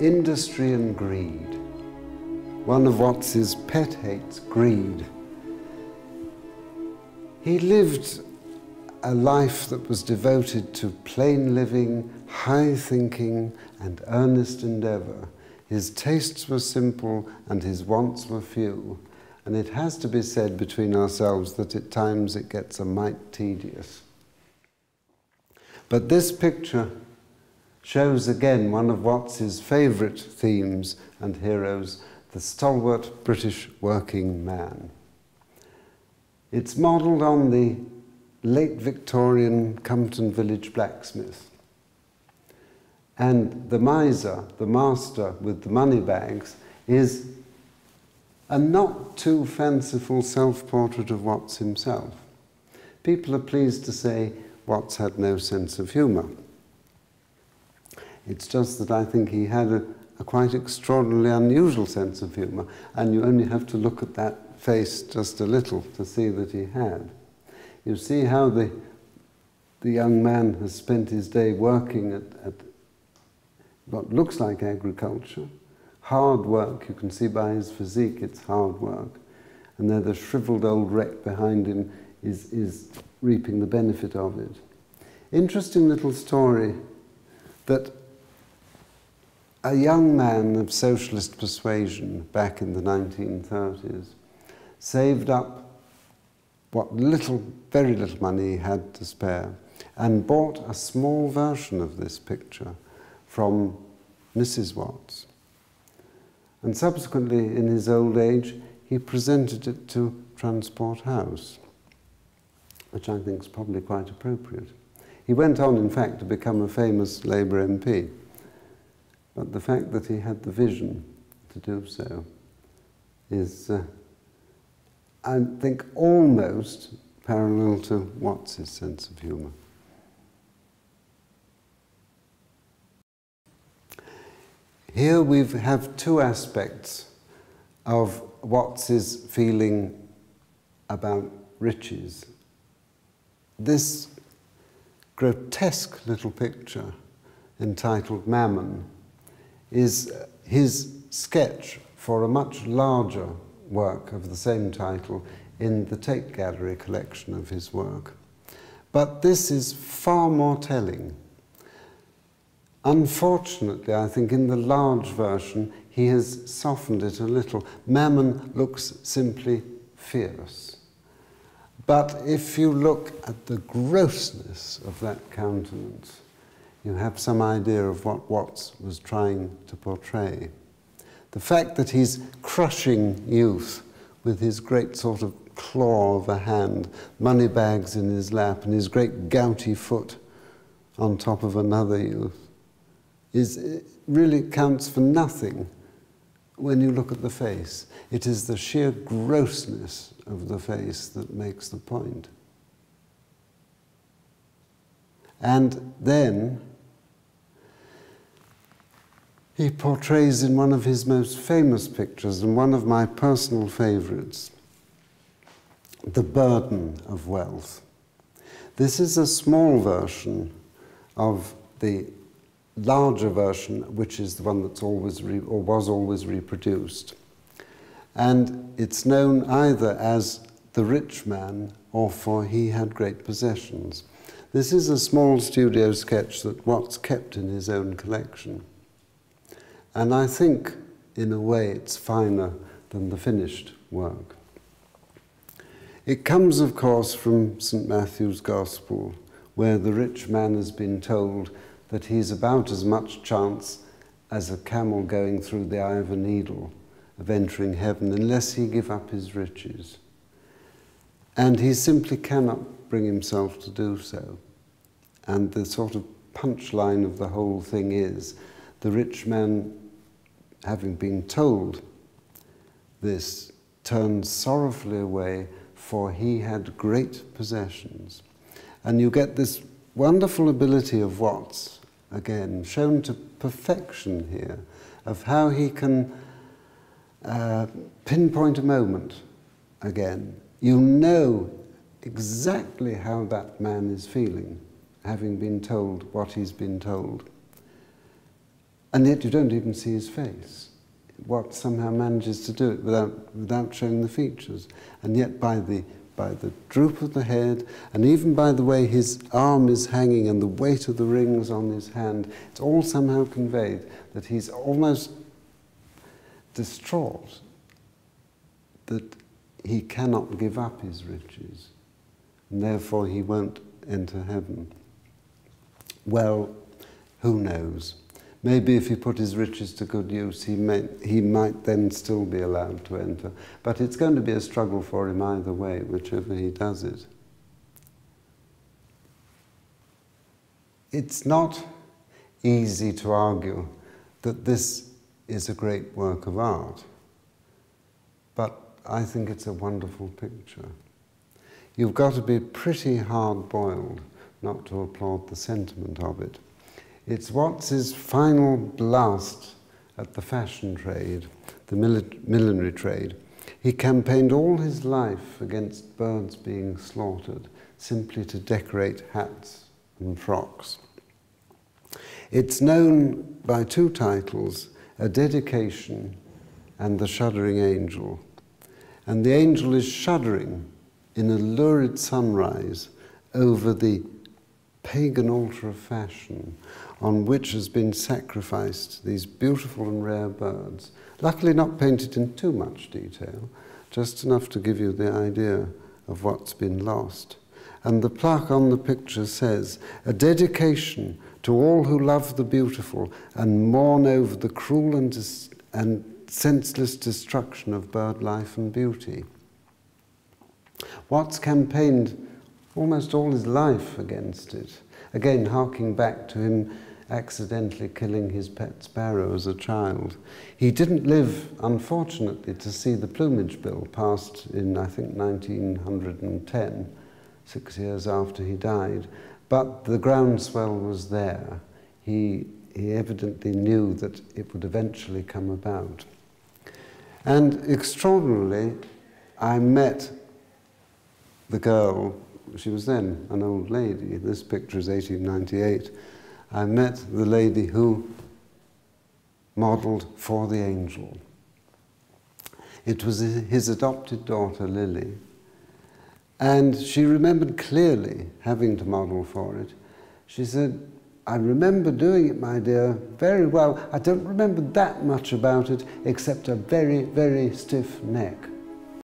industry and greed. One of Watts's pet hates, greed. He lived a life that was devoted to plain living, high thinking, and earnest endeavour. His tastes were simple and his wants were few. And it has to be said between ourselves that at times it gets a mite tedious. But this picture shows again one of Watts's favourite themes and heroes, the stalwart British working man. It's modelled on the late Victorian Compton village blacksmith. And the miser, the master with the money bags, is a not too fanciful self-portrait of Watts himself. People are pleased to say Watts had no sense of humour. It's just that I think he had a quite extraordinarily unusual sense of humour, and you only have to look at that face just a little to see that he had. You see how the young man has spent his day working at what looks like agriculture. Hard work, you can see by his physique it's hard work. And there the shriveled old wreck behind him is reaping the benefit of it. Interesting little story that a young man of socialist persuasion back in the 1930s saved up what little, very little money he had to spare and bought a small version of this picture from Mrs. Watts. And subsequently, in his old age, he presented it to Transport House, which I think is probably quite appropriate. He went on, in fact, to become a famous Labour MP. But the fact that he had the vision to do so is, I think, almost parallel to Watts's sense of humour. Here we have two aspects of Watts's feeling about riches. This grotesque little picture entitled Mammon is his sketch for a much larger work of the same title in the Tate Gallery collection of his work. But this is far more telling. Unfortunately, I think in the large version, he has softened it a little. Mammon looks simply fierce. But if you look at the grossness of that countenance, you have some idea of what Watts was trying to portray. The fact that he's crushing youth with his great sort of claw of a hand, money bags in his lap, and his great gouty foot on top of another youth, it really counts for nothing when you look at the face. It is the sheer grossness of the face that makes the point. And then he portrays in one of his most famous pictures, and one of my personal favourites, the burden of wealth. This is a small version of the larger version, which is the one that's always was always reproduced. And it's known either as The Rich Man or For He Had Great Possessions. This is a small studio sketch that Watts kept in his own collection. And I think, in a way, it's finer than the finished work. It comes, of course, from St. Matthew's Gospel, where the rich man has been told that he's about as much chance as a camel going through the eye of a needle of entering heaven unless he give up his riches. And he simply cannot bring himself to do so. And the sort of punchline of the whole thing is the rich man, having been told this, turns sorrowfully away, for he had great possessions. And you get this wonderful ability of Watts, again, shown to perfection here, of how he can pinpoint a moment again. You know exactly how that man is feeling, having been told what he's been told. And yet you don't even see his face. Watts somehow manages to do it without showing the features. And yet by the droop of the head, and even by the way his arm is hanging and the weight of the rings on his hand, it's all somehow conveyed that he's almost distraught that he cannot give up his riches, and therefore he won't enter heaven. Well, who knows? Maybe if he put his riches to good use, he might then still be allowed to enter. But it's going to be a struggle for him either way, whichever he does it. It's not easy to argue that this is a great work of art, but I think it's a wonderful picture. You've got to be pretty hard-boiled not to applaud the sentiment of it. It's Watts's final blast at the fashion trade, the millinery trade. He campaigned all his life against birds being slaughtered, simply to decorate hats and frocks. It's known by two titles, A Dedication and The Shuddering Angel. And the angel is shuddering in a lurid sunrise over the pagan altar of fashion on which has been sacrificed these beautiful and rare birds, luckily not painted in too much detail, just enough to give you the idea of what's been lost. And the plaque on the picture says, a dedication to all who love the beautiful and mourn over the cruel and senseless destruction of bird life and beauty. Watts campaigned almost all his life against it, again harking back to him accidentally killing his pet sparrow as a child. He didn't live, unfortunately, to see the Plumage Bill passed in, I think, 1910, 6 years after he died, but the groundswell was there. He evidently knew that it would eventually come about. And extraordinarily, I met the girl. She was then an old lady. This picture is 1898. I met the lady who modelled for the angel. It was his adopted daughter, Lily. And she remembered clearly having to model for it. She said, I remember doing it, my dear, very well. I don't remember that much about it, except a very, very stiff neck.